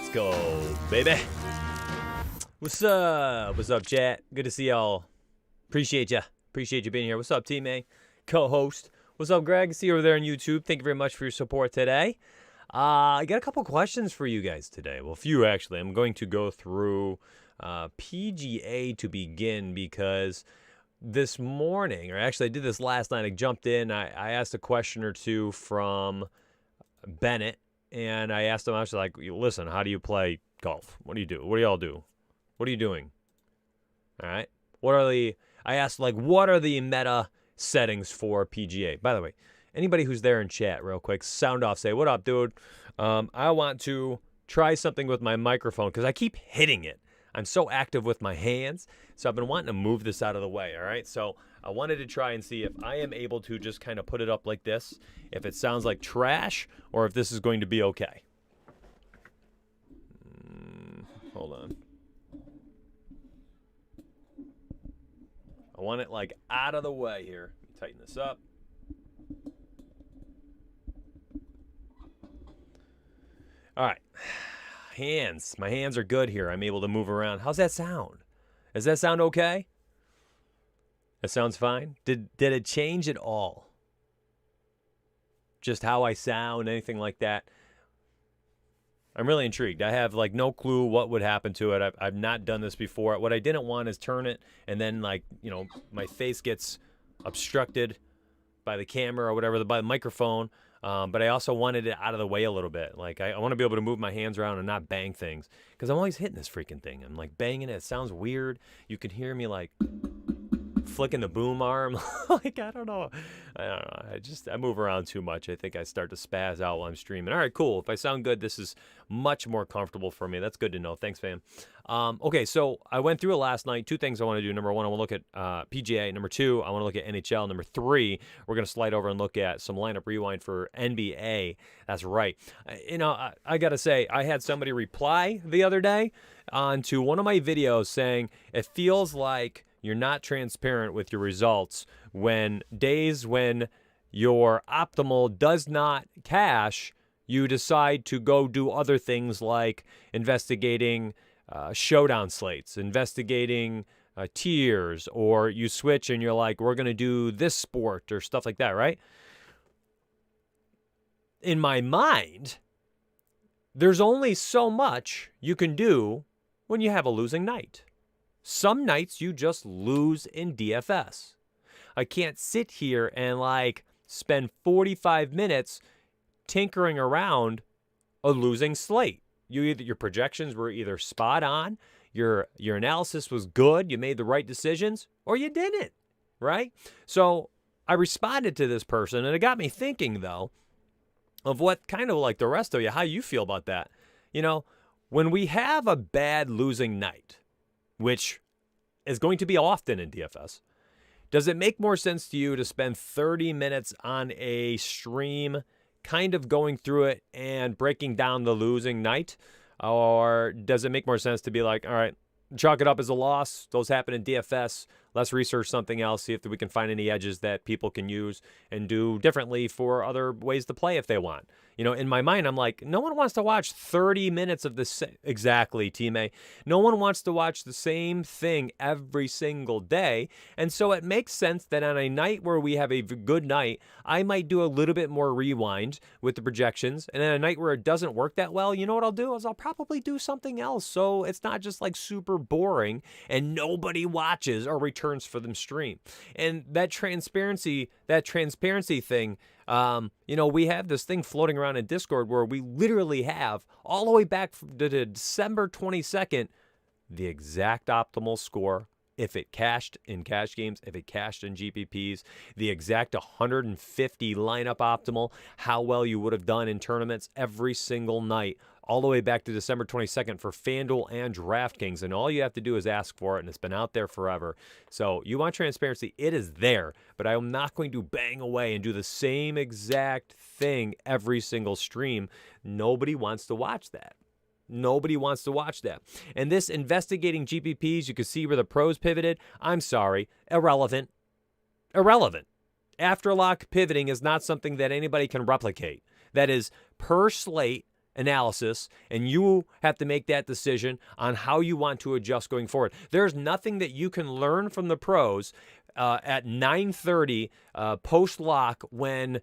Let's go, baby. What's up? What's up, chat? Good to see y'all. Appreciate you. Appreciate you being here. What's up, teammate? Co-host. What's up, Greg? See you over there on YouTube. Thank you very much for your support today. I got a couple questions for you guys today. Well, a few, actually. I'm going to go through PGA to begin because this morning, or actually I did this last night, I jumped in. I asked a question or two from Bennett, and I asked him, I was like, listen, how do you play golf? What do you do? What do y'all do? What are you doing? All right. I asked, like, what are the meta settings for PGA? By the way, anybody who's there in chat, real quick, sound off, say, what up, dude? I want to try something with my microphone because I keep hitting it. I'm so active with my hands, so I've been wanting to move this out of the way, all right? So I wanted to try and see if I am able to just kind of put it up like this, if it sounds like trash, or if this is going to be okay. Hold on. I want it, like, out of the way here. Let me tighten this up. All right. Hands. My hands are good here. I'm able to move around. How's that sound? Does that sound okay? That sounds fine? Did it change at all? Just how I sound, anything like that? I'm really intrigued. I have, like, no clue what would happen to it. I've not done this before. What I didn't want is turn it and then, like, you know, my face gets obstructed by the camera or whatever, by the microphone. But I also wanted it out of the way a little bit. Like, I want to be able to move my hands around and not bang things. Because I'm always hitting this freaking thing. I'm, like, banging it. It sounds weird. You can hear me, like, flicking the boom arm. Like, I don't know. I move around too much. I think I start to spaz out while I'm streaming. All right, cool. If I sound good, this is much more comfortable for me. That's good to know. Thanks, fam. Okay, so I went through it last night. Two things I want to do. Number one, I want to look at PGA. Number two, I want to look at NHL. Number three, we're going to slide over and look at some lineup rewind for NBA. That's right. You know, I got to say, I had somebody reply the other day onto one of my videos saying it feels like you're not transparent with your results when days when your optimal does not cash, you decide to go do other things like investigating showdown slates, investigating tiers, or you switch and you're like, we're going to do this sport or stuff like that, right? In my mind, there's only so much you can do when you have a losing night. Some nights you just lose in DFS. I can't sit here and, like, spend 45 minutes tinkering around a losing slate. Your projections were either spot on, your analysis was good, you made the right decisions, or you didn't, right? So I responded to this person, and it got me thinking, though, of what kind of, like, the rest of you, how you feel about that. You know, when we have a bad losing night, which is going to be often in DFS, does it make more sense to you to spend 30 minutes on a stream kind of going through it and breaking down the losing night? Or does it make more sense to be like, all right, chalk it up as a loss. Those happen in DFS. Let's research something else, see if we can find any edges that people can use and do differently for other ways to play if they want. You know, in my mind, I'm like, no one wants to watch 30 minutes of this. Exactly, teammate. No one wants to watch the same thing every single day. And so it makes sense that on a night where we have a good night, I might do a little bit more rewind with the projections. And then a night where it doesn't work that well, you know what I'll do is I'll probably do something else. So it's not just like super boring and nobody watches or returns for them stream. And that transparency thing, you know, we have this thing floating around in Discord where we literally have all the way back to December 22nd, the exact optimal score. If it cashed in cash games, if it cashed in GPPs, the exact 150 lineup optimal, how well you would have done in tournaments every single night, all the way back to December 22nd for Fanduel and DraftKings. And all you have to do is ask for it, and it's been out there forever. So you want transparency, it is there, but I am not going to bang away and do the same exact thing every single stream. Nobody wants to watch that. Nobody wants to watch that. And this investigating GPPs, you can see where the pros pivoted. I'm sorry, irrelevant. Irrelevant. Afterlock pivoting is not something that anybody can replicate. That is per slate analysis, and you have to make that decision on how you want to adjust going forward. There's nothing that you can learn from the pros at 9:30 post-lock when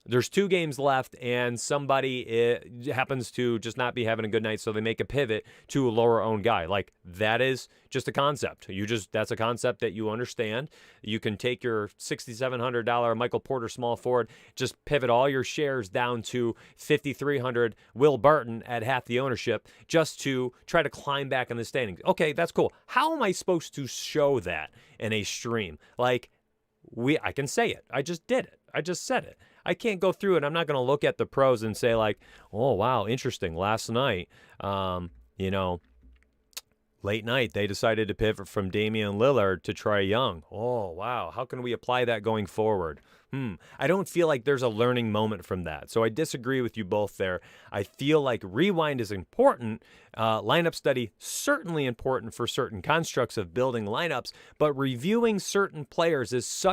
there's 2 games left and somebody happens to just not be having a good night, so they make a pivot to a lower-owned guy. Like, that is just a concept. That's a concept that you understand. You can take your $6,700 Michael Porter small forward, just pivot all your shares down to $5,300 Will Barton at half the ownership just to try to climb back in the standings. Okay, that's cool. How am I supposed to show that in a stream? Like, I can say it. I just did it. I just said it. I can't go through it. I'm not going to look at the pros and say like, oh, wow, interesting. Last night, late night, they decided to pivot from Damian Lillard to Trae Young. Oh, wow. How can we apply that going forward? I don't feel like there's a learning moment from that. So I disagree with you both there. I feel like rewind is important. Lineup study, certainly important for certain constructs of building lineups, but reviewing certain players is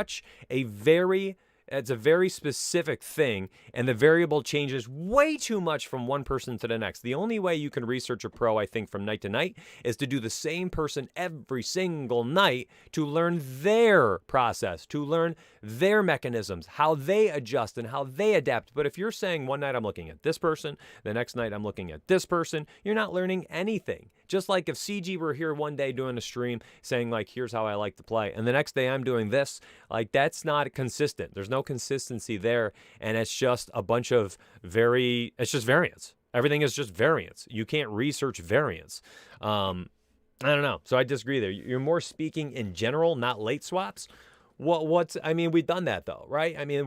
it's a very specific thing, and the variable changes way too much from one person to the next. The only way you can research a pro, I think, from night to night is to do the same person every single night to learn their process, to learn their mechanisms, how they adjust and how they adapt. But if you're saying one night I'm looking at this person, the next night I'm looking at this person, you're not learning anything. Just like if CG were here one day doing a stream saying like, here's how I like to play, and the next day I'm doing this, like that's not consistent. There's no consistency there, and it's just a bunch of it's just variance. Everything is just variance. You can't research variance. I don't know. So I disagree there. You're more speaking in general, not late swaps. We've done that though, right? I mean,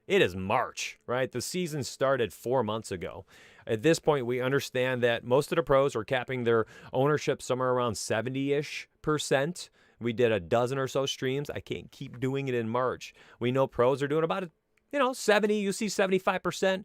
it is March, right? The season started 4 months ago. At this point, we understand that most of the pros are capping their ownership somewhere around 70-ish%. We did a dozen or so streams. I can't keep doing it in March. We know pros are doing about 70, you see 75%,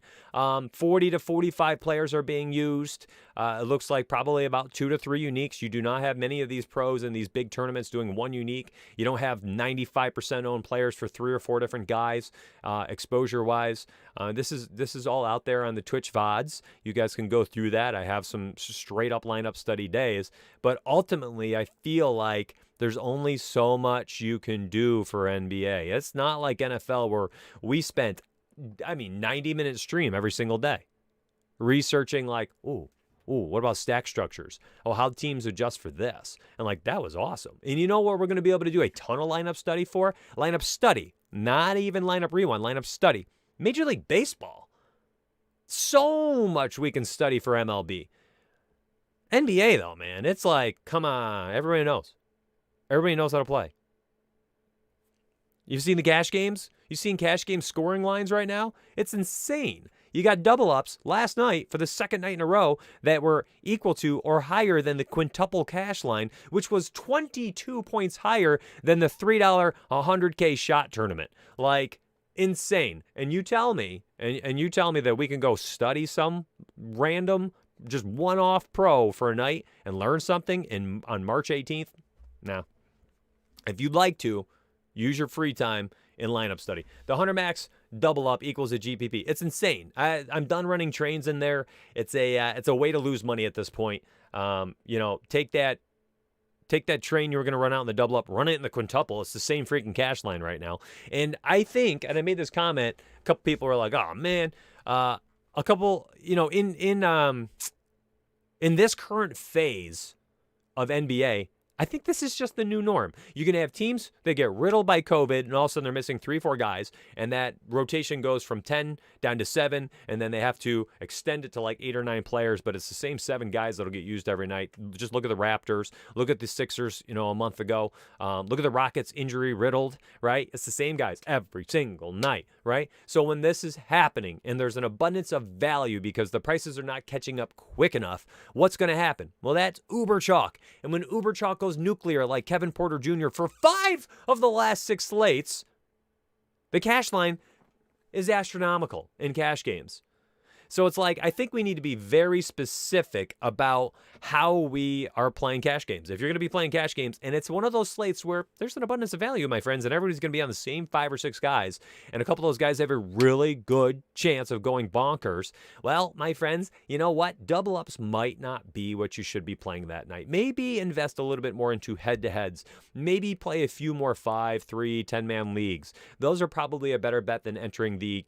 40 to 45 players are being used. It looks like probably about 2 to 3 uniques. You do not have many of these pros in these big tournaments doing one unique. You don't have 95% owned players for 3 or 4 different guys, exposure-wise. This is all out there on the Twitch VODs. You guys can go through that. I have some straight-up lineup study days. But ultimately, I feel like there's only so much you can do for NBA. It's not like NFL where we spent, 90-minute stream every single day researching like, what about stack structures? Oh, how teams adjust for this? And like, that was awesome. And you know what we're going to be able to do a ton of lineup study for? Lineup study, not even lineup rewind, lineup study. Major League Baseball. So much we can study for MLB. NBA though, man, it's like, come on, everybody knows. Everybody knows how to play. You've seen the cash games? You've seen cash game scoring lines right now? It's insane. You got double ups last night for the second night in a row that were equal to or higher than the quintuple cash line, which was 22 points higher than the $3 100K shot tournament. Like, insane. And you tell me, and you tell me that we can go study some random, just one-off pro for a night and learn something on March 18th? No. If you'd like to, use your free time in lineup study. The 100 max double up equals a GPP. It's insane. I'm done running trains in there. It's a way to lose money at this point. Take that train you were going to run out in the double up, run it in the quintuple. It's the same freaking cash line right now. And I think, and I made this comment, a couple people were like, oh man, a couple, in this current phase of NBA, I think this is just the new norm. You're going to have teams that get riddled by COVID, and all of a sudden they're missing 3-4 guys, and that rotation goes from 10 down to 7, and then they have to extend it to like 8 or 9 players, but it's the same 7 guys that'll get used every night. Just look at the Raptors. Look at the Sixers, a month ago. Look at the Rockets injury riddled, right? It's the same guys every single night, right? So when this is happening, and there's an abundance of value because the prices are not catching up quick enough, what's going to happen? Well, that's Uber Chalk. And when Uber Chalk goes nuclear like Kevin Porter Jr. for 5 of the last 6 slates, the cash line is astronomical in cash games. So it's like, I think we need to be very specific about how we are playing cash games. If you're going to be playing cash games, and it's one of those slates where there's an abundance of value, my friends, and everybody's going to be on the same 5 or 6 guys, and a couple of those guys have a really good chance of going bonkers, well, my friends, you know what? Double ups might not be what you should be playing that night. Maybe invest a little bit more into head-to-heads. Maybe play a few more 5, 3, 10-man leagues. Those are probably a better bet than entering the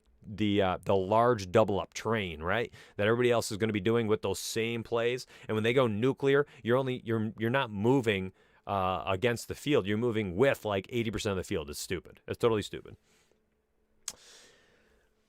large double up train, right? That everybody else is going to be doing with those same plays. And when they go nuclear, you're not moving against the field. You're moving with like 80% of the field. It's stupid. It's totally stupid.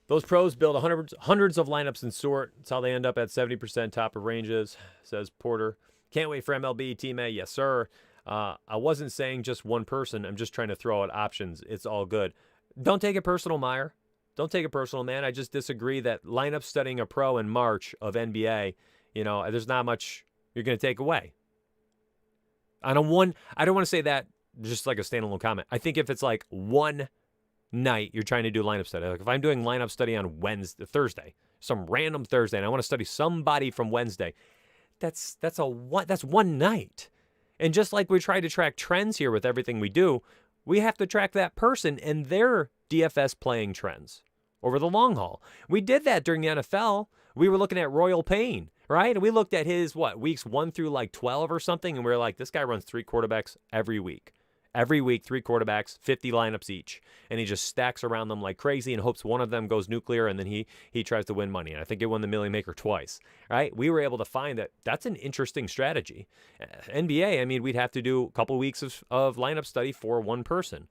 Those pros build hundreds of lineups and sort. That's how they end up at 70% top of ranges, says Porter. Can't wait for MLB, Team A. Yes, sir. I wasn't saying just one person. I'm just trying to throw out options. It's all good. Don't take it personal, Meyer. Don't take it personal, man. I just disagree that lineup studying a pro in March of NBA, there's not much you're going to take away. I don't want to say that just like a standalone comment. I think if it's like one night you're trying to do lineup study, like if I'm doing lineup study on Thursday, some random Thursday, and I want to study somebody from Wednesday, that's one night. And just like we try to track trends here with everything we do, we have to track that person and their DFS playing trends over the long haul. We did that during the NFL. We were looking at Royal Payne, right? And we looked at his, weeks 1 through like 12 or something, and we were like, this guy runs 3 quarterbacks every week. Every week, 3 quarterbacks, 50 lineups each. And he just stacks around them like crazy and hopes one of them goes nuclear, and then he tries to win money. And I think he won the Million Maker twice, right? We were able to find that that's an interesting strategy. NBA, I mean, we'd have to do a couple weeks of lineup study for one person.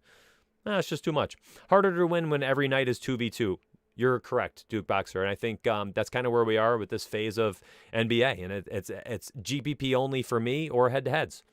It's just too much. Harder to win when every night is 2v2. You're correct, Duke Boxer. And I think that's kind of where we are with this phase of NBA. And it's GPP only for me or head-to-heads.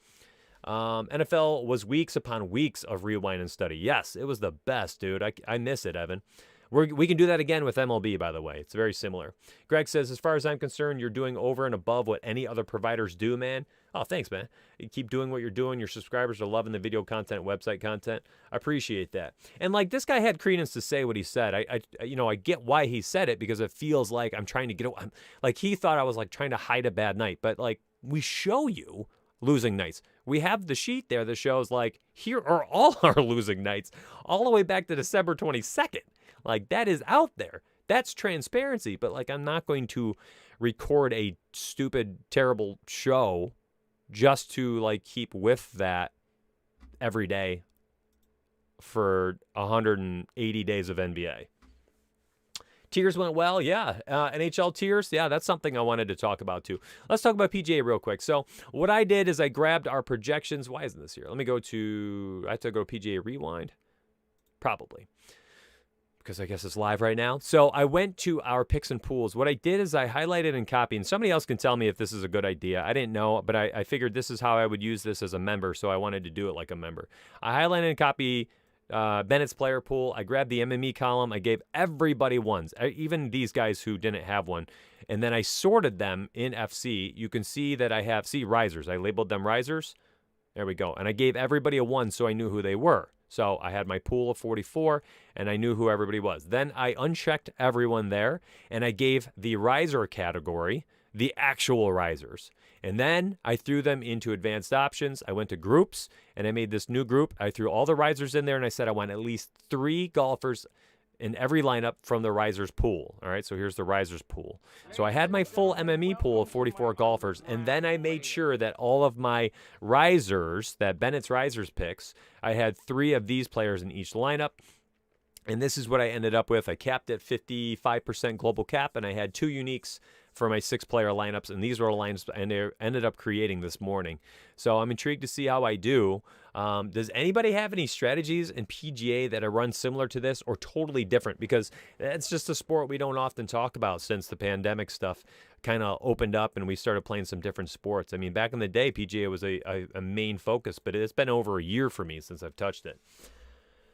NFL was weeks upon weeks of rewind and study. Yes, it was the best, dude. I miss it, Evan. We can do that again with MLB, by the way. It's very similar. Greg says, as far as I'm concerned, you're doing over and above what any other providers do, man. Oh, thanks, man. You keep doing what you're doing. Your subscribers are loving the video content, website content. I appreciate that. And like this guy had credence to say what he said. I get why he said it, because it feels like I'm trying to get away. Like he thought I was like trying to hide a bad night, but like we show you losing nights. We have the sheet there that shows like here are all our losing nights all the way back to December 22nd. Like that is out there. That's transparency. But like I'm not going to record a stupid, terrible show just to like keep with that every day for 180 days of NBA. Tiers went well, yeah. NHL tiers, yeah, that's something I wanted to talk about too. Let's talk about PGA real quick. So what I did is I grabbed our projections. Why isn't this here? Let me go to, I have to go to PGA Rewind. Probably. Because I guess it's live right now. So I went to our picks and pools. What I did is I highlighted and copied, and somebody else can tell me if this is a good idea. I didn't know, but I figured this is how I would use this as a member, so I wanted to do it like a member. I highlighted and copied Bennett's player pool. I grabbed the MME column. I gave everybody ones, even these guys who didn't have one. And then I sorted them in FC. You can see that I have, risers. I labeled them risers. There we go. And I gave everybody a 1 so I knew who they were. So I had my pool of 44, and I knew who everybody was. Then I unchecked everyone there, and I gave the riser category the actual risers. And then I threw them into advanced options. I went to groups, and I made this new group. I threw all the risers in there, and I said I want at least 3 golfers in every lineup from the risers pool. All right, so here's the risers pool. So I had my full MME pool of 44 golfers, and then I made sure that all of my risers, that Bennett's risers picks, I had 3 of these players in each lineup. And this is what I ended up with. I capped at 55% global cap, and I had 2 uniques for my 6-player lineups, and these were the lines I ended up creating this morning. So I'm intrigued to see how I do. Does anybody have any strategies in PGA that are run similar to this or totally different? Because it's just a sport we don't often talk about since the pandemic stuff kind of opened up and we started playing some different sports. I mean, back in the day, PGA was a main focus, but it's been over a year for me since I've touched it.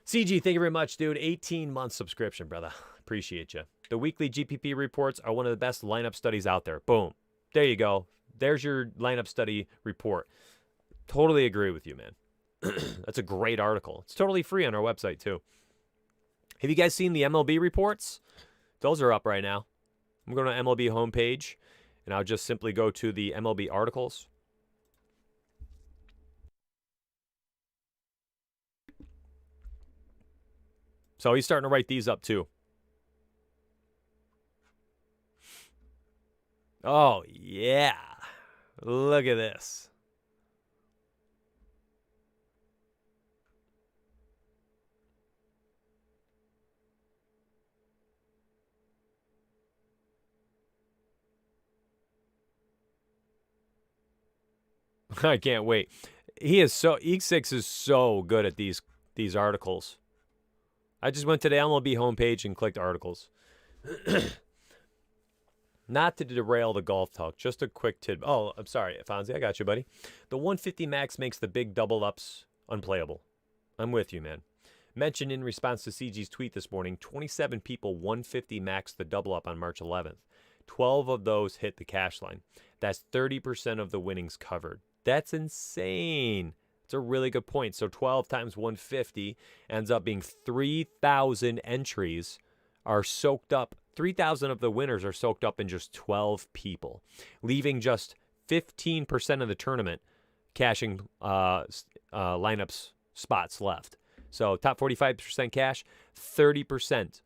CG, thank you very much, dude. 18-month subscription, brother. Appreciate you. The weekly GPP reports are one of the best lineup studies out there. Boom. There you go. There's your lineup study report. Totally agree with you, man. That's a great article. It's totally free on our website, too. Have you guys seen the MLB reports? Those are up right now. I'm going to MLB homepage, and I'll just simply go to the MLB articles. So he's starting to write these up too. Oh, yeah. Look at this. I can't wait. E6 is so good at these articles. I just went to the MLB homepage and clicked articles. Not to derail the golf talk, just a quick tidbit. Oh, I'm sorry, Fonzie, I got you, buddy. The 150 max makes the big double ups unplayable. I'm with you, man. Mentioned in response to CG's tweet this morning, 27 people 150 max the double up on March 11th. 12 of those hit the cash line. That's 30% of the winnings covered. That's insane. It's a really good point. So 12 times 150 ends up being 3,000 entries are soaked up. 3,000 of the winners are soaked up in just 12 people, leaving just 15% of the tournament cashing lineups spots left. So top 45% cash, 30%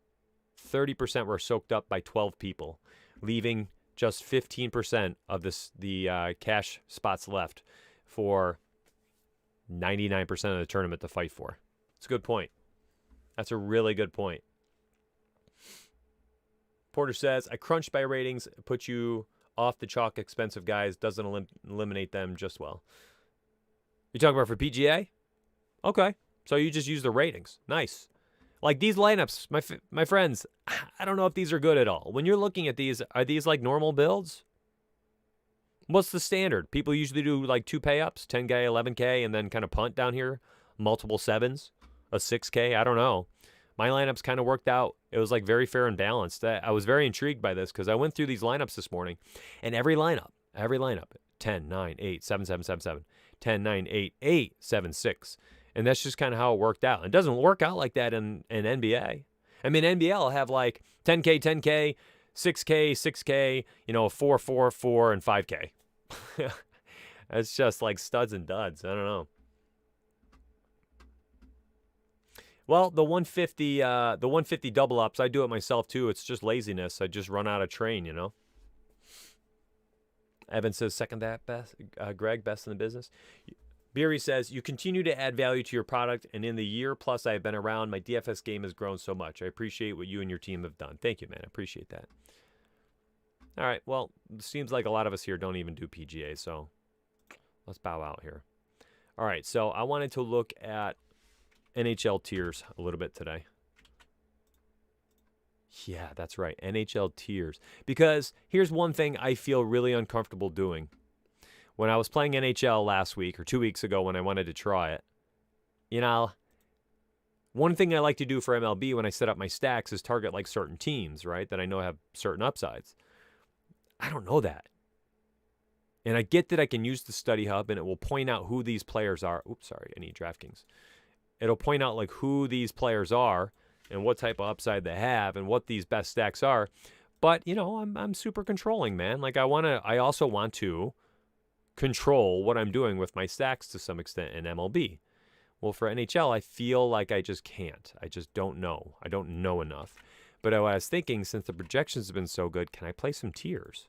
were soaked up by 12 people, leaving just 15% of the cash spots left for 99% of the tournament to fight for. It's a good point. That's a really good point. Porter says, I crunch by ratings, put you off the chalk expensive guys, doesn't eliminate them just well. You talking about for PGA? Okay. So you just use the ratings. Nice. Like these lineups, my friends, I don't know if these are good at all. When you're looking at these, are these like normal builds? What's the standard? People usually do like 2 pay-ups, 10K, 11K, and then kind of punt down here, multiple 7s, a 6K, I don't know. My lineups kind of worked out. It was like very fair and balanced. I was very intrigued by this because I went through these lineups this morning, and every lineup, 10, 9, 8, 7, 7, 7, 7, 10, 9, 8, 8, 7, 6. And that's just kind of how it worked out. It doesn't work out like that in NBA. I mean, NBA will have like 10K, 10K, 6K, 6K, 4, 4, 4, and 5K. It's just like studs and duds. I don't know. Well, the 150 double ups, I do it myself too. It's just laziness. I just run out of train, Evan says, second that, best. Greg, best in the business. Beery says, you continue to add value to your product, and in the year plus I've been around, my DFS game has grown so much. I appreciate what you and your team have done. Thank you, man. I appreciate that. All right, well, it seems like a lot of us here don't even do PGA, so let's bow out here. All right, so I wanted to look at NHL tiers a little bit today. Yeah, that's right, NHL tiers. Because here's one thing I feel really uncomfortable doing. When I was playing NHL last week or 2 weeks ago when I wanted to try it, one thing I like to do for MLB when I set up my stacks is target like certain teams, right, that I know have certain upsides. I don't know that. And I get that I can use the study hub and it will point out who these players are. Oops, sorry, I need DraftKings. It'll point out like who these players are and what type of upside they have and what these best stacks are. But, I'm super controlling, man. Like I also want to control what I'm doing with my stacks to some extent in MLB. Well, for NHL, I feel like I just can't. I just don't know. I don't know enough. But what I was thinking, since the projections have been so good, can I play some tiers?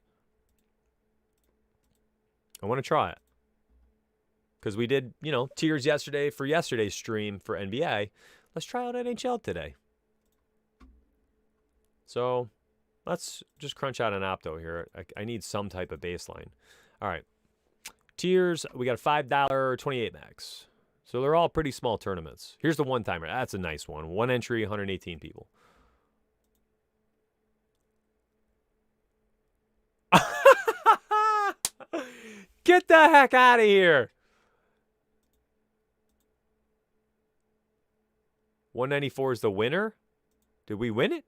I want to try it. Because we did, tiers yesterday for yesterday's stream for NBA. Let's try out NHL today. So let's just crunch out an opto here. I need some type of baseline. All right. Tiers, we got a $5 28 max. So they're all pretty small tournaments. Here's the one-timer. That's a nice one. One entry, 118 people. Get the heck out of here. 194 is the winner. Did we win it?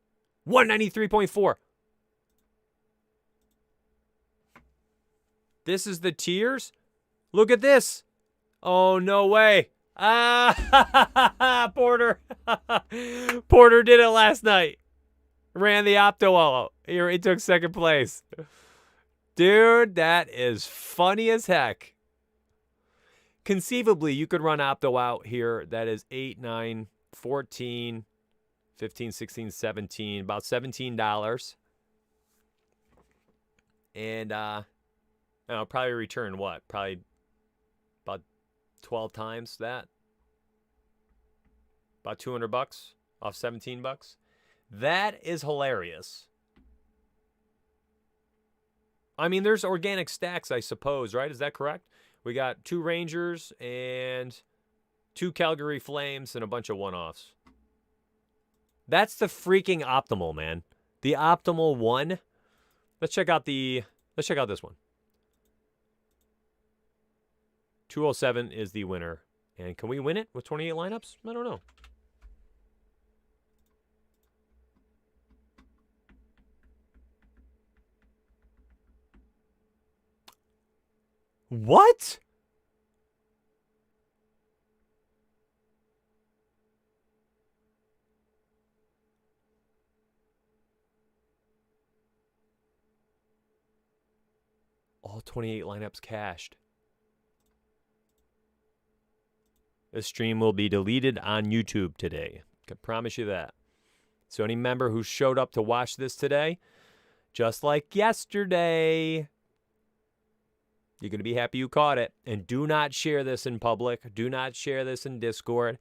193.4. This is the tiers? Look at this. Oh, no way. Porter. Porter did it last night. Ran the opto here. He took second place. Dude, that is funny as heck. Conceivably, you could run opto out here. That is 8, 9, 14, 15, 16, 17. About $17. And I'll probably return what? Probably about 12 times that. About $200 off $17. That is hilarious. I mean, there's organic stacks, I suppose, right? Is that correct? We got 2 Rangers and 2 Calgary Flames and a bunch of one-offs. That's the freaking optimal, man. The optimal one. Let's check out this one. 207 is the winner. And can we win it with 28 lineups? I don't know. What? All 28 lineups cashed. This stream will be deleted on YouTube today. I can promise you that. So any member who showed up to watch this today, just like yesterday, you're going to be happy you caught it. And do not share this in public. Do not share this in Discord.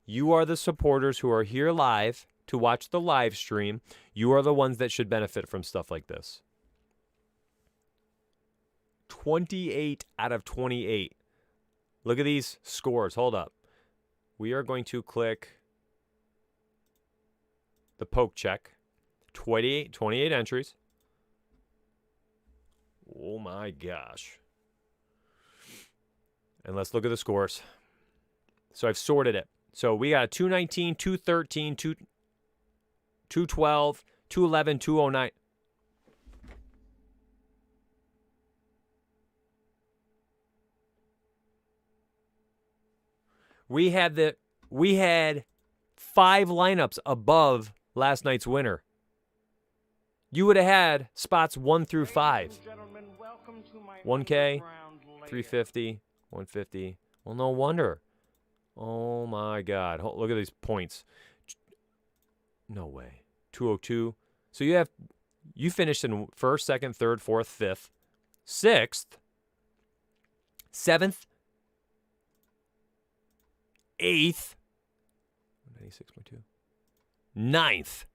You are the supporters who are here live to watch the live stream. You are the ones that should benefit from stuff like this. 28 out of 28. Look at these scores. Hold up. We are going to click the poke check. 28 entries. Oh my gosh. And let's look at the scores. So I've sorted it. So we got 219, 213, 212, 211, 209. We had 5 lineups above last night's winner. You would have had spots 1 through 5. 1K, 350, 150. Well, no wonder. Oh my God! Look at these points. No way. 202. So you finished in 1st, 2nd, 3rd, 4th, 5th, 6th, 7th. 8th, 96.2, 9th,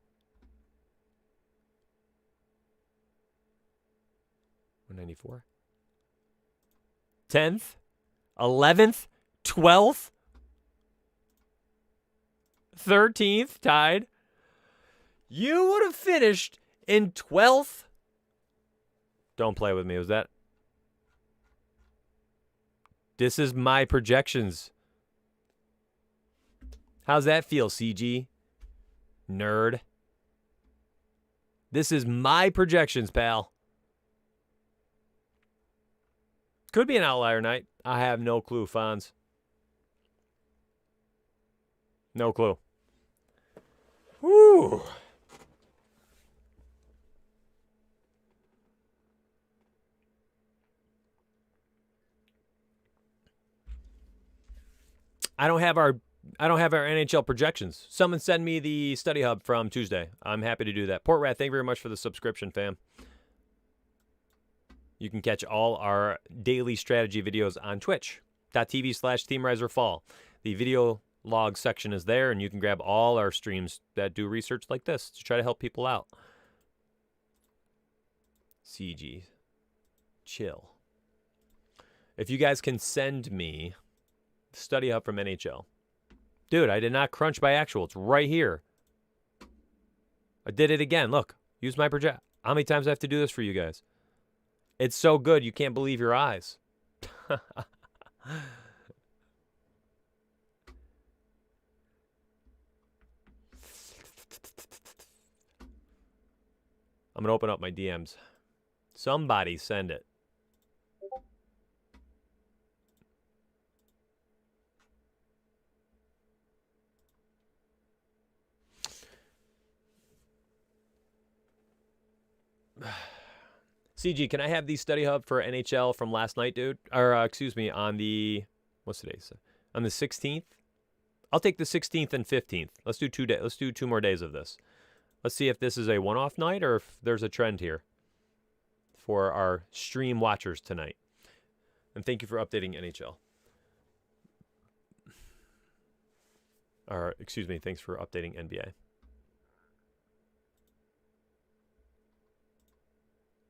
194, 10th, 11th, 12th, 13th, tied. You would have finished in 12th. Don't play with me. Was that? This is my projections. How's that feel, CG? Nerd. This is my projections, pal. Could be an outlier night. I have no clue, Fonz. No clue. Whew. I don't have our NHL projections. Someone send me the study hub from Tuesday. I'm happy to do that. Portrat, thank you very much for the subscription, fam. You can catch all our daily strategy videos on twitch.tv/teamriseorfall. The video log section is there, and you can grab all our streams that do research like this to try to help people out. CG. Chill. If you guys can send me the study hub from NHL. Dude, I did not crunch by actual. It's right here. I did it again. Look, use my project. How many times do I have to do this for you guys? It's so good, you can't believe your eyes. I'm going to open up my DMs. Somebody send it. CG, can I have the study hub for NHL from last night, dude? Or, excuse me, on the, what's today? On the 16th? I'll take the 16th and 15th. Let's do 2 days. Let's do 2 more days of this. Let's see if this is a one-off night or if there's a trend here for our stream watchers tonight. And thank you for updating NHL. Or, excuse me, thanks for updating NBA.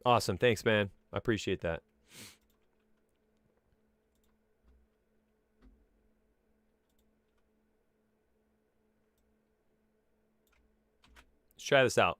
Awesome. Thanks, man. I appreciate that. Let's try this out.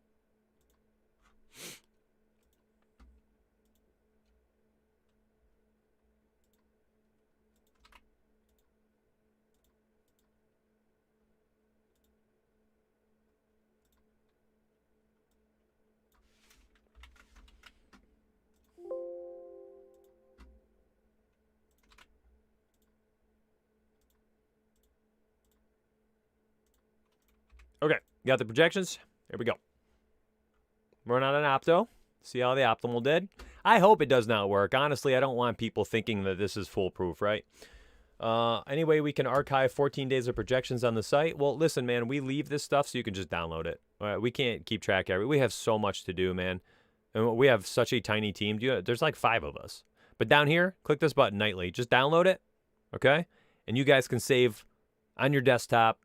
Okay, got the projections. Here we go. Run on an opto. See how the optimal did. I hope it does not work. Honestly, I don't want people thinking that this is foolproof, right? Anyway, we can archive 14 days of projections on the site. Well, listen, man, we leave this stuff so you can just download it. All right, we can't keep track of it. We have so much to do, man. And we have such a tiny team. There's like 5 of us. But down here, click this button nightly. Just download it, okay? And you guys can save on your desktop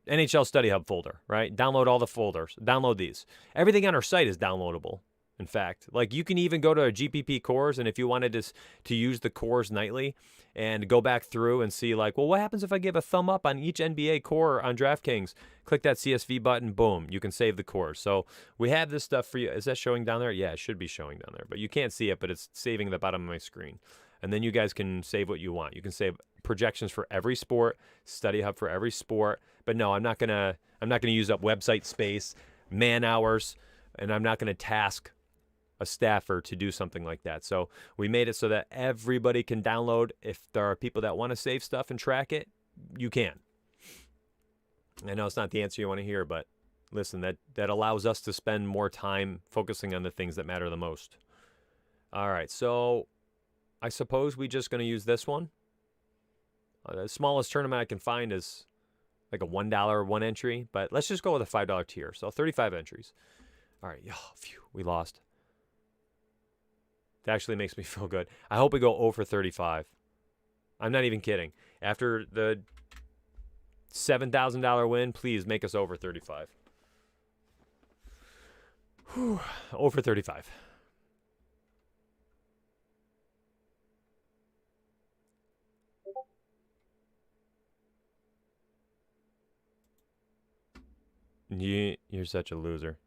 NHL Study Hub folder, right? Download all the folders. Download these. Everything on our site is downloadable. In fact, like you can even go to a GPP cores, and if you wanted to use the cores nightly and go back through and see like, well, what happens if I give a thumb up on each NBA core on DraftKings? Click that CSV button, boom, you can save the cores. So we have this stuff for you. Is that showing down there? Yeah, it should be showing down there, but you can't see it, but it's saving the bottom of my screen. And then you guys can save what you want. You can save projections for every sport, study hub for every sport. But no, I'm not gonna use up website space, man hours, and I'm not gonna task a staffer to do something like that. So we made it so that everybody can download. If there are people that want to save stuff and track it, you can. I know it's not the answer you want to hear, but listen, that allows us to spend more time focusing on the things that matter the most. All right, so I suppose we're just going to use this one. The smallest tournament I can find is like a $1 one entry, but let's just go with a $5 tier. So 35 entries. All right, oh, phew, we lost. That actually makes me feel good. I hope we go over 35. I'm not even kidding. After the $7,000 win, please make us over 35. Whew, over 35. You're such a loser.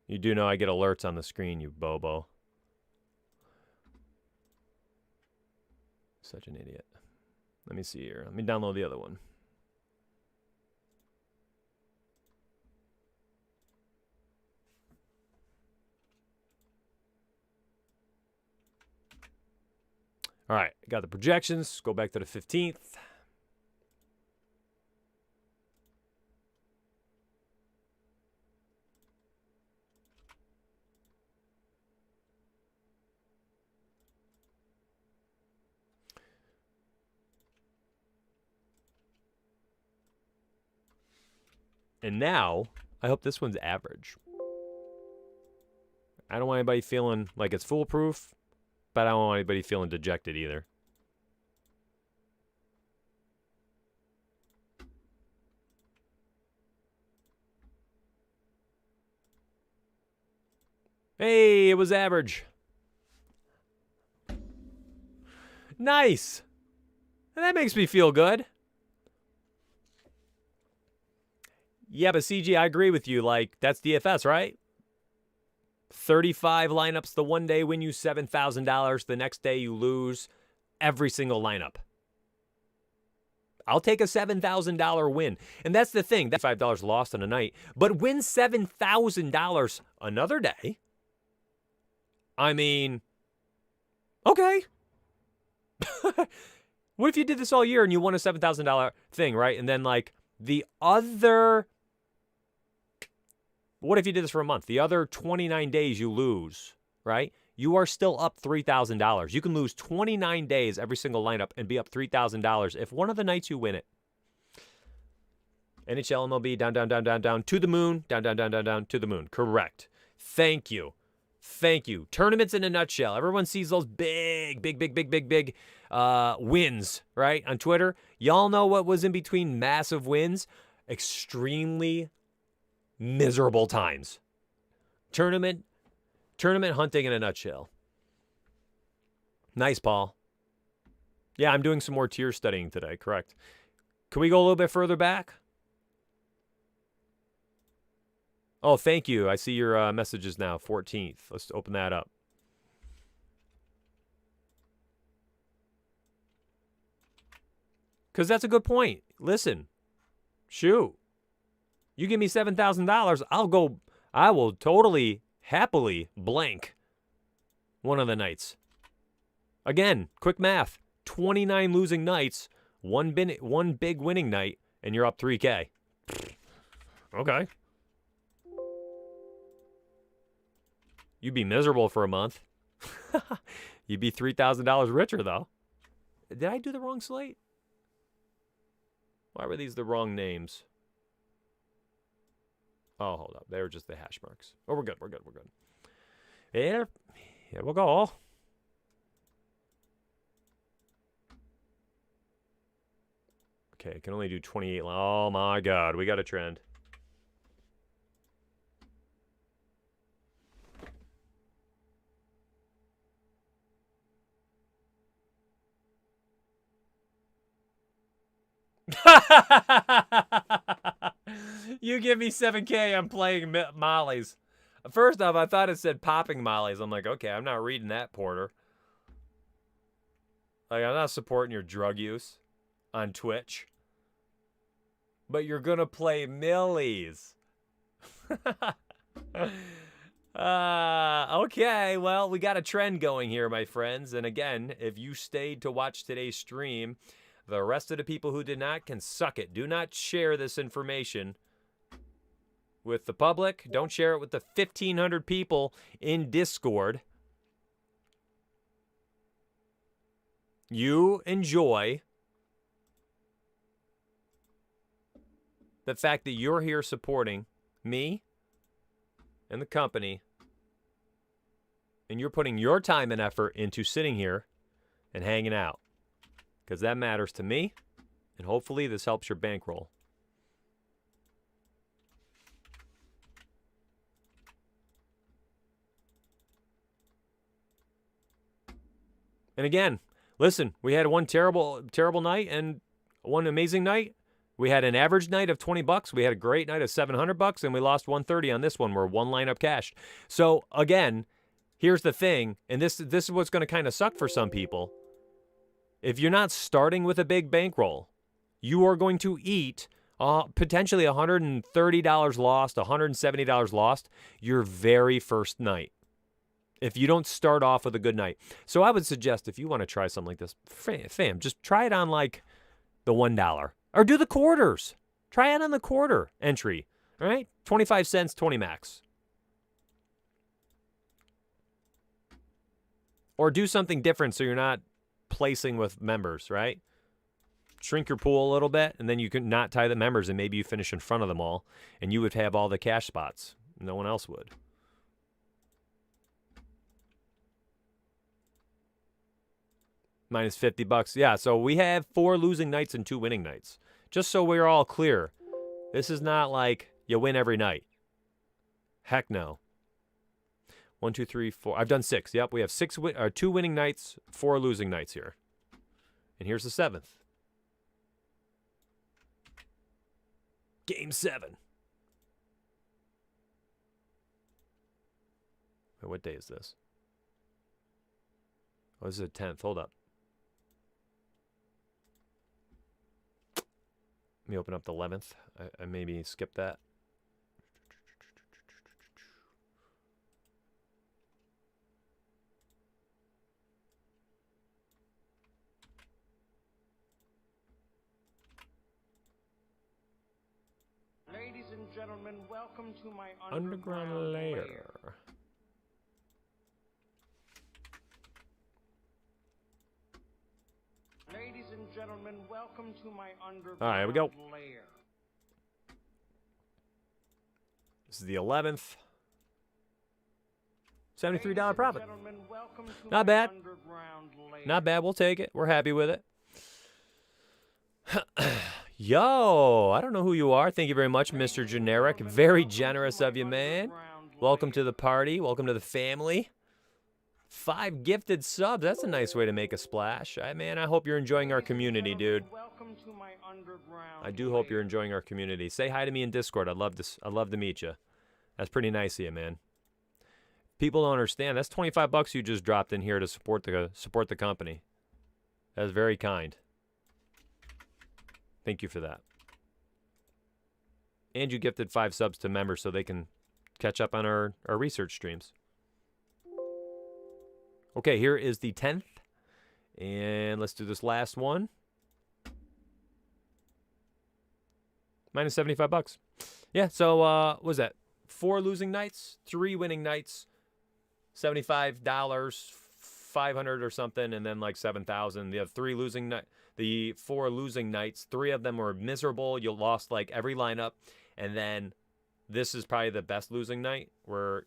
You do know I get alerts on the screen, you bobo. Such an idiot. Let me see here. Let me download the other one. All right, got the projections. Go back to the 15th. And now, I hope this one's average. I don't want anybody feeling like it's foolproof, but I don't want anybody feeling dejected either. Hey, it was average. Nice. That makes me feel good. Yeah, but CG, I agree with you. Like, that's DFS, right? 35 lineups the one day win you $7,000. The next day you lose every single lineup. I'll take a $7,000 win. And that's the thing. That's $5 lost on a night. But win $7,000 another day. I mean, okay. What if you did this all year and you won a $7,000 thing, right? And then, like, the other But what if you did this for a month? The other 29 days you lose, right? You are still up $3,000. You can lose 29 days every single lineup and be up $3,000 if one of the nights you win it. NHL, MLB, down, down, down, down, down, to the moon, down, down, down, down, down, to the moon. Correct. Thank you. Thank you. Tournaments in a nutshell. Everyone sees those big wins, right, on Twitter. Y'all know what was in between massive wins? Extremely miserable times. Tournament hunting in a nutshell. Nice, Paul. Yeah, I'm doing some more tier studying today, correct. Can we go a little bit further back? Oh, thank you. I see your messages now, 14th. Let's open that up. Because that's a good point. Listen, shoot. You give me $7,000, I will totally, happily blank one of the nights. Again, quick math. 29 losing nights, one big winning night, and you're up 3K. Okay. You'd be miserable for a month. You'd be $3,000 richer, though. Did I do the wrong slate? Why were these the wrong names? Oh, hold up. They were just the hash marks. Oh, we're good. We're good. We're good. Here we'll go. Okay, can only do 28. Oh, my God. We got a trend. You give me 7K, I'm playing mollies. First off, I thought it said popping mollies. I'm like, okay, I'm not reading that, Porter. Like, I'm not supporting your drug use on Twitch. But you're going to play millies. Okay, well, we got a trend going here, my friends. And again, if you stayed to watch today's stream, the rest of the people who did not can suck it. Do not share this information with the public. Don't share it with the 1,500 people in Discord. You enjoy the fact that you're here supporting me and the company, and you're putting your time and effort into sitting here and hanging out, because that matters to me, and hopefully this helps your bankroll. And again, listen, we had one terrible night and one amazing night. We had an average night of $20. We had a great night of $700, and we lost $130 on this one. We're one lineup cashed. So again, here's the thing, and this is what's going to kind of suck for some people. If you're not starting with a big bankroll, you are going to eat potentially $130 lost, $170 lost your very first night, if you don't start off with a good night. So I would suggest, if you want to try something like this, fam, just try it on like the $1. Or do the quarters. Try it on the quarter entry. All right? 25 cents, 20 max. Or do something different so you're not placing with members, right? Shrink your pool a little bit, and then you can not tie the members, and maybe you finish in front of them all, and you would have all the cash spots. No one else would. Minus $50. Yeah, so we have 4 losing nights and 2 winning nights. Just so we're all clear, this is not like you win every night. Heck no. 1, 2, 3, 4. I've done 6. Yep, we have 2 winning nights, 4 losing nights here. And here's the 7th. Game 7. Wait, what day is this? Oh, this is the 10th. Hold up. Let me open up the 11th. I maybe skipped that. Ladies and gentlemen, welcome to my underground lair. Ladies and gentlemen, welcome to my underground All right, here we go. lair. This is the 11th. $73 profit. Not bad. Not bad. We'll take it. We're happy with it. Yo, I don't know who you are. Thank you very much, Mr. Generic. Very generous of you, man. Welcome to the party. Welcome to the family. 5 gifted subs. That's a nice way to make a splash. Man, I hope you're enjoying our community, dude. I do hope you're enjoying our community. Say hi to me in Discord. I'd love to meet you. That's pretty nice of you, man. People don't understand. That's $25 you just dropped in here to support the company. That's very kind. Thank you for that. And you gifted 5 subs to members so they can catch up on our research streams. Okay, here is the 10th. And let's do this last one. Minus $75. Yeah, so what was that? 4 losing nights, 3 winning nights, $75, 500 or something, and then like 7,000. The 4 losing nights, 3 of them were miserable. You lost like every lineup, and then this is probably the best losing night where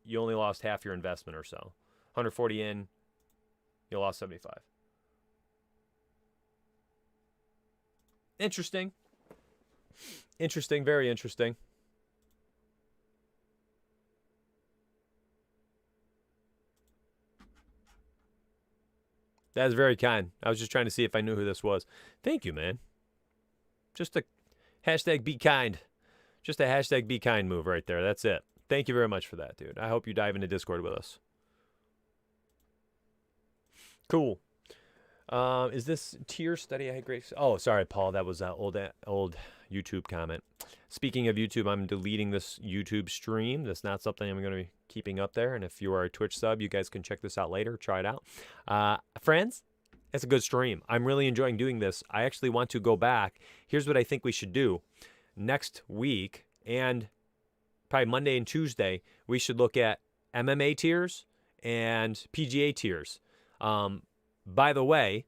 you only lost half your investment or so. 140 in, you lost 75. Interesting. Interesting, very interesting. That is very kind. I was just trying to see if I knew who this was. Thank you, man. Just a hashtag be kind. Just a hashtag be kind move right there. That's it. Thank you very much for that, dude. I hope you dive into Discord with us. Cool. Is this tier study? I had great. Oh, sorry, Paul. That was an old YouTube comment. Speaking of YouTube, I'm deleting this YouTube stream. That's not something I'm going to be keeping up there. And if you are a Twitch sub, you guys can check this out later. Try it out. Friends, it's a good stream. I'm really enjoying doing this. I actually want to go back. Here's what I think we should do. Next week and probably Monday and Tuesday, we should look at MMA tiers and PGA tiers. By the way,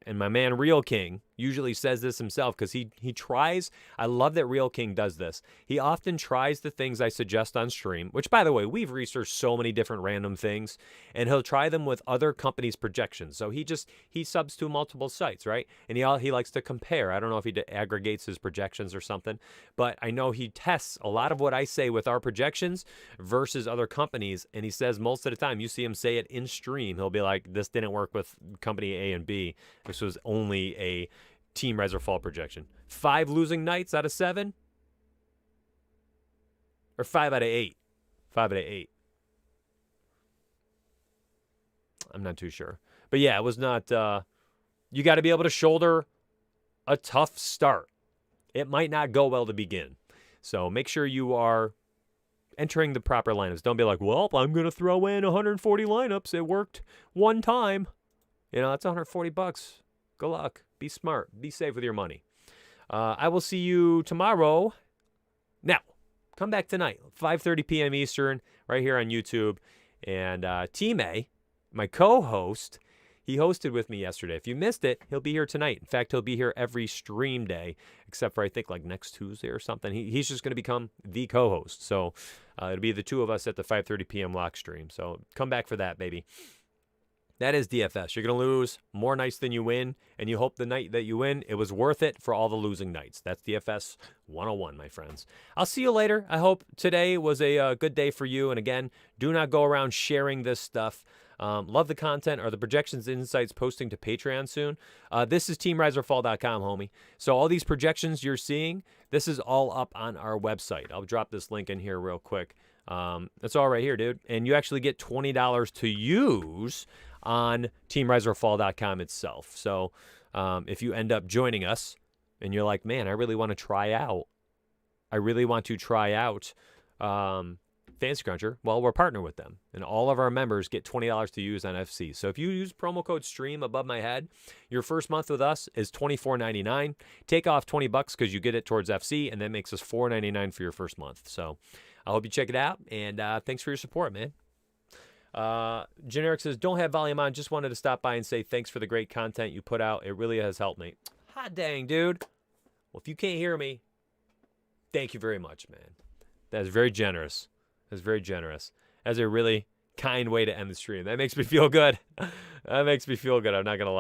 and my man Real King usually says this himself because he tries. I love that Real King does this. He often tries the things I suggest on stream, which, by the way, we've researched so many different random things, and he'll try them with other companies' projections. So he subs to multiple sites, right? And he likes to compare. I don't know if he aggregates his projections or something, but I know he tests a lot of what I say with our projections versus other companies, and he says most of the time, you see him say it in stream, he'll be like, this didn't work with company A and B. This was only a Team Rise or Fall projection. 5 losing nights out of 7? Or 5 out of 8? 5 out of 8. I'm not too sure. But yeah, it was not... you got to be able to shoulder a tough start. It might not go well to begin. So make sure you are entering the proper lineups. Don't be like, well, I'm going to throw in 140 lineups. It worked one time. You know, that's $140. Good luck. Be smart. Be safe with your money. I will see you tomorrow. Now, come back tonight, 5:30 p.m. Eastern, right here on YouTube. And Team A, my co-host, he hosted with me yesterday. If you missed it, he'll be here tonight. In fact, he'll be here every stream day, except for I think like next Tuesday or something. He's just going to become the co-host. So it'll be the 2 of us at the 5:30 p.m. lock stream. So come back for that, baby. That is DFS. You're going to lose more nights than you win, and you hope the night that you win, it was worth it for all the losing nights. That's DFS 101, my friends. I'll see you later. I hope today was a good day for you. And again, do not go around sharing this stuff. Love the content. Are the projections and insights posting to Patreon soon? This is teamriseorfall.com, homie. So all these projections you're seeing, this is all up on our website. I'll drop this link in here real quick. That's all right here, dude. And you actually get $20 to use on teamriseorfall.com itself. So if you end up joining us and you're like, man, I really want to try out. Fantasy Cruncher, well, we're partnered with them. And all of our members get $20 to use on FC. So if you use promo code STREAM above my head, your first month with us is $24.99. Take off $20 because you get it towards FC, and that makes us $4.99 for your first month. So I hope you check it out, and thanks for your support, man. Generic says, don't have volume on. Just wanted to stop by and say thanks for the great content you put out. It really has helped me. Hot dang, dude. Well, if you can't hear me, thank you very much, man. That is very generous. That's very generous. That's a really kind way to end the stream. That makes me feel good. That makes me feel good. I'm not going to lie.